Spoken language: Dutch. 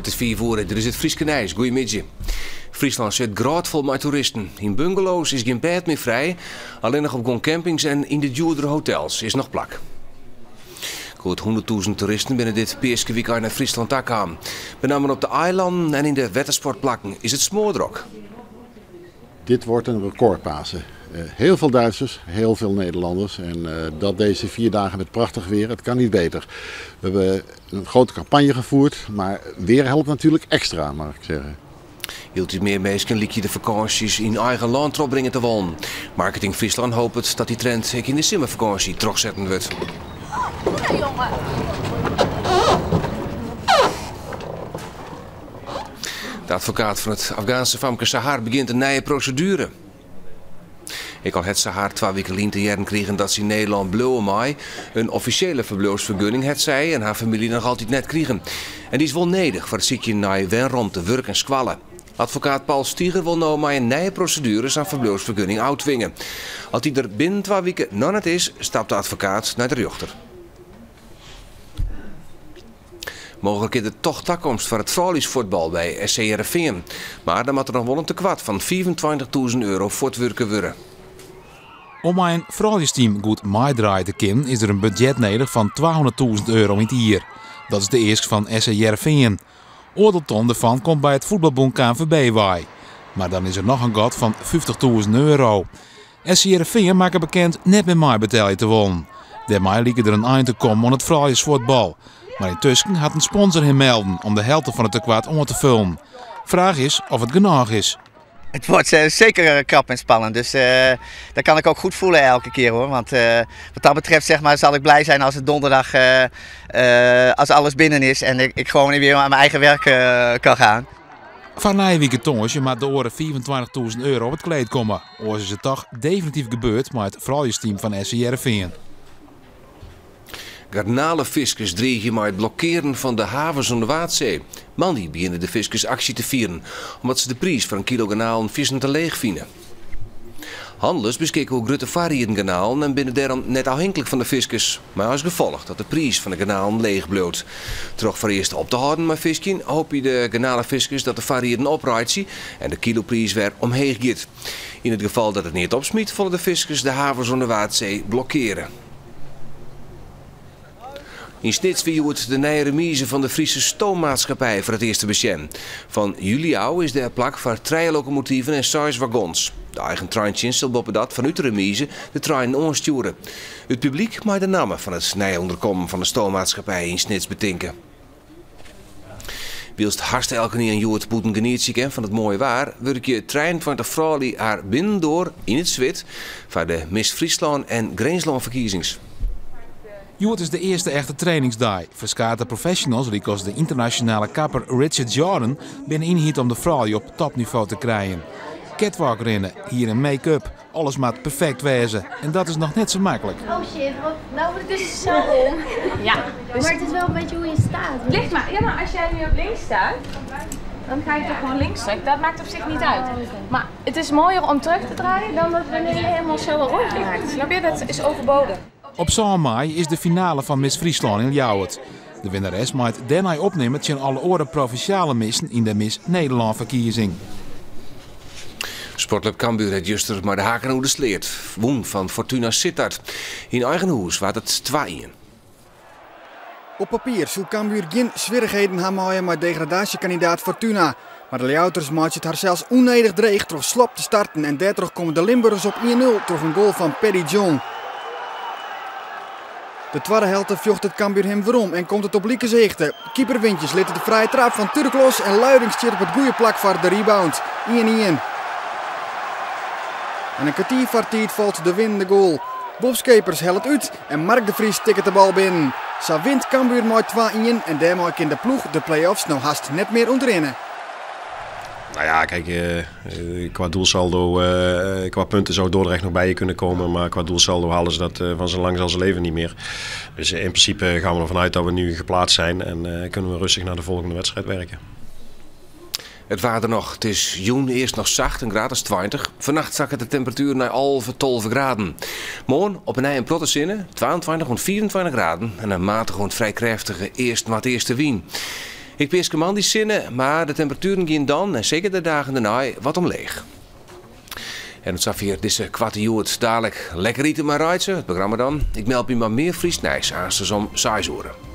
Het is 4 uur, er is het Frieske Nijs. Goedemiddag. Friesland zit graatvol met toeristen. In bungalows is geen bed meer vrij. Alleen nog op gewoon campings en in de duurdere hotels is nog plak. Goed 100.000 toeristen binnen dit Peerske weekend naar Friesland gaan. Met name op de eilanden en in de watersportplakken is het smoordrok. Dit wordt een recordpasen. Heel veel Duitsers, heel veel Nederlanders. En dat deze 4 dagen met prachtig weer, het kan niet beter. We hebben een grote campagne gevoerd, maar weer helpt natuurlijk extra, mag ik zeggen. Hield u meer mensen liekje de vakanties in eigen land terugbrengen te wonen. Marketing Friesland hoopt dat die trend ook in de zomervakantie terugzetten wordt. Nee, jongen. De advocaat van het Afghaanse famke Sahar begint een nieuwe procedure. Ik al het Sahar 2 weken geleden te jaren kregen dat ze in Nederland blauwe maai een officiële verblijfsvergunning het zij en haar familie nog altijd net kregen. En die is wel nodig voor het ziekje naar wens te werk en squallen. Advocaat Paul Stieger wil nou maar een nieuwe procedure aan verblijfsvergunning uitdwingen. Als die er binnen 2 weken nog niet is, stapt de advocaat naar de rechter. Mogelijk is het toch toekomst voor het vrouwelijksvoetbal bij SC Heerenveen. Maar dan moet er nog wel een tekwart van €25.000 voor het werken worden. Om een vrouwelijksteam goed meedraaien te kunnen is er een budget nodig van €200.000 in het jaar. Dat is de eerste van SC Heerenveen. Oordelton ervan komt bij het voetbalbond KNVB bij. Maar dan is er nog een gat van €50.000. SC Heerenveen maakt bekend net met mij betalen te wonen. Daarmee liep er een eind te komen aan het vrouwelijksvoetbal. Maar intussen had een sponsor hem melden om de helft van het tekwart om te vullen. Vraag is of het genoeg is. Het wordt zeker krap en spannend, dus dat kan ik ook goed voelen elke keer hoor. Want wat dat betreft zeg maar, zal ik blij zijn als het donderdag, als alles binnen is en ik gewoon weer aan mijn eigen werk kan gaan. Van na een week tongetje maar de oren €24.000 op het kleed komen. Of is het toch definitief gebeurd met het vrouwelijksteam van SC Heerenveen. Garnalenviskers dreigen maar het blokkeren van de havens om de Waadzee. Maandag beginnen de viskers actie te vieren, omdat ze de prijs voor een kilo garnalen vissen te leeg vinden. Handels beschikken ook grote variëren garnalen en binnen daarom net afhankelijk van de viskers. Maar als gevolg dat de prijs van de garnalen leeg bloot. Terug voor eerst op te houden met visken, hoop je de garnalenviskers dat de variëren oprijdt en de kiloprijs weer omheen gaat. In het geval dat het niet opsmiet, zullen de viskers de havens om de Waadzee blokkeren. In Snitswil wordt de nieuwe remise van de Friese stoommaatschappij voor het eerste bekend. Van juli oude is de plak voor 3 locomotieven en 6 wagons. De eigen treintje zal boven dat vanuit de remise de trein onsturen. Het publiek mag de namen van het nieuwe onderkomen van de stoommaatschappij in Snits betinken. Wilst hartst elke niet een jood boeten geniet van het mooie waar, wil ik je 23 vrouwen haar binnendoor in het zwit voor de Miss Friesland en Greensland verkiezings. Joet is de eerste echte trainingsdag. Verskate professionals, zoals de internationale kapper Richard Jordan, binnenin hier om de vrouw op topniveau te krijgen. Catwalk rennen, hier een make-up, alles moet perfect wezen. En dat is nog net zo makkelijk. Oh shit, nou moet ik dus zo om. Ja. Maar het is wel een beetje hoe je staat. Ligt maar, ja, maar als jij nu op links staat, dan ga je toch gewoon links terug. Dat maakt op zich niet uit. Maar het is mooier om terug te draaien dan dat wanneer je helemaal zo een rondje maakt. Snap je? Dat is overbodig. Op 7 mei is de finale van Miss Friesland in Ljouwert. De winnares maakt daarna opnemen tegen alle oren provinciale missen in de Miss Nederland verkiezing. Sportclub Cambuur heeft juster maar de haken hoe de sleert. Woen van Fortuna Sittard. In eigen hoes was het 2-1. Op papier zal Cambuur geen zwierigheden hebben met degradatiekandidaat Fortuna. Maar de Ljouters maakt het haar zelfs onnodig dreig door slap te starten. En daardoor komen de Limburgers op 1-0 door een goal van Paddy John. De tweede helft vjocht het Cambuur hem waarom en komt het op lieke zichten. Keeper Wintjes liet de vrije trap van Turklos en Luidings op het goede plak voor de rebound. 1-1. En een kwartier voor tijd valt de winnende goal. Bob Schepers helpt het uit en Mark de Vries tikt de bal binnen. Zo wint Cambuur met 2-1 en daarmee kan de ploeg de play-offs nou haast net meer ontrinnen. Nou ja, kijk, qua doelsaldo, qua punten zou Dordrecht nog bij je kunnen komen. Maar qua doelsaldo halen ze dat van zo lang als ze leven niet meer. Dus in principe gaan we ervan uit dat we nu geplaatst zijn. En kunnen we rustig naar de volgende wedstrijd werken. Het water nog. Het is juni eerst nog zacht, een graad is 20. Vannacht zakken de temperatuur naar 11, 12 graden. Morgen op een ei en Protterzinnen 22 en 24 graden. En een matige en vrij krachtige eerste wien. Ik pees man die zinnen, maar de temperaturen gaan dan, en zeker de dagen daarna, wat omleeg. En het zag hier deze kwartierjoerd dadelijk lekker eten maar rijden, het programma dan. Ik meld me maar meer Fries Nijs aan om 6 uur.